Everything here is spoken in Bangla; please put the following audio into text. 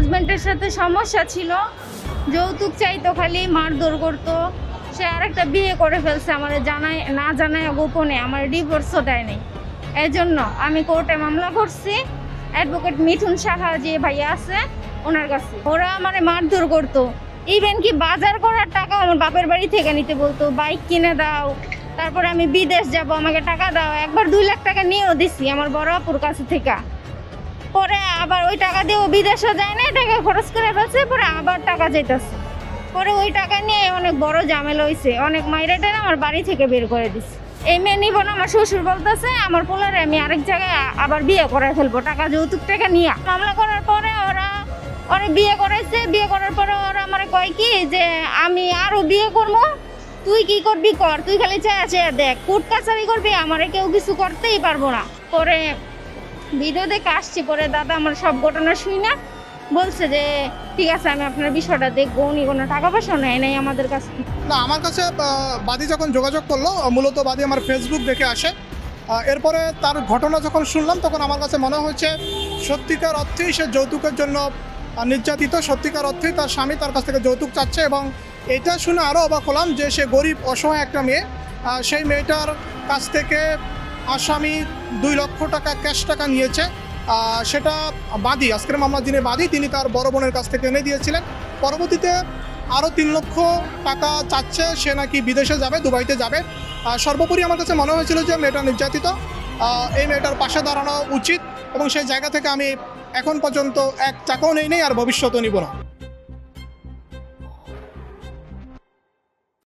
হাজবেন্ডের সাথে সমস্যা ছিল, যৌতুক চাইতো, খালি মারধর করতো। সে আরেকটা বিয়ে করে ফেলছে, আমার জানায় না জানায় গোপনে, আমার ডিভোর্সও দেয় নাই। এই জন্য আমি কোর্টে মামলা করছি অ্যাডভোকেট মিঠুন সাহা যে ভাইয়া আছে ওনার কাছে। ওরা আমার মারধর করতো, ইভেন কি বাজার করার টাকা আমার বাপের বাড়ি থেকে নিতে বলতো, বাইক কিনে দাও, তারপরে আমি বিদেশ যাব, আমাকে টাকা দাও। একবার 2 লাখ টাকা নিয়েও দিছি আমার বড় আপুর কাছে থেকে। পরে আবার ওই টাকা দিয়ে ও বিদেশও যায় না, টাকা খরচ করে ফেলছে, পরে আবার টাকা চাইতেছে। পরে ওই টাকা নিয়ে অনেক বড় ঝামেলা হয়েছে, অনেক মাইরা টেনে আমার বাড়ি থেকে বের করে দিচ্ছে। এই মেয়ে নিব না, আমার শ্বশুর বলতেছে আমার পোলারে আমি আরেক জায়গায় আবার বিয়ে করে ফেলবো টাকা যৌতুক টাকা নিয়ে। মামলা করার পরে ওরা বিয়ে করাইছে। বিয়ে করার পরে ওরা আমার কয় কি যে আমি আরো বিয়ে করবো, তুই কি করবি কর, তুই খালি চেয়ে দেখ, কোর্ট কাছারি করবি, আমারে কেউ কিছু করতেই পারবো না। পরে ভিডিও দেখে আসছি, পরে দাদা আমার সব ঘটনা শুই না বলছে যে ঠিক আছে আমি আপনার বিষয়টা দেখবো। উনি কোনো টাকা পয়সা নেয় নাই আমাদের কাছে। না, আমার কাছে বাদী যখন যোগাযোগ করলো, মূলত বাদী আমার ফেসবুক দেখে আসে। এরপরে তার ঘটনা যখন শুনলাম তখন আমার কাছে মনে হয়েছে সত্যিকার অর্থেই সে যৌতুকের জন্য নির্যাতিত, সত্যিকার অর্থেই তার স্বামী তার কাছ থেকে যৌতুক চাচ্ছে। এবং এটা শুনে আরও অবাক হলাম যে সে গরিব অসহায় একটা মেয়ে। সেই মেয়েটার কাছ থেকে আসামি 2 লক্ষ টাকা ক্যাশ টাকা নিয়েছে। সেটা বাদী, আজকের মামলার যিনি বাদী তিনি তার বড় বোনের কাছ থেকে এনে দিয়েছিলেন। পরবর্তীতে আরও 3 লক্ষ টাকা চাচ্ছে, সে নাকি বিদেশে যাবে, দুবাইতে যাবে। সর্বোপরি আমার কাছে মনে হয়েছিল যে মেয়েটা নির্যাতিত, এই মেয়েটার পাশে দাঁড়ানো উচিত, এবং সেই জায়গা থেকে আমি এখন পর্যন্ত 1 টাকাও নেই আর ভবিষ্যতেও নিব না।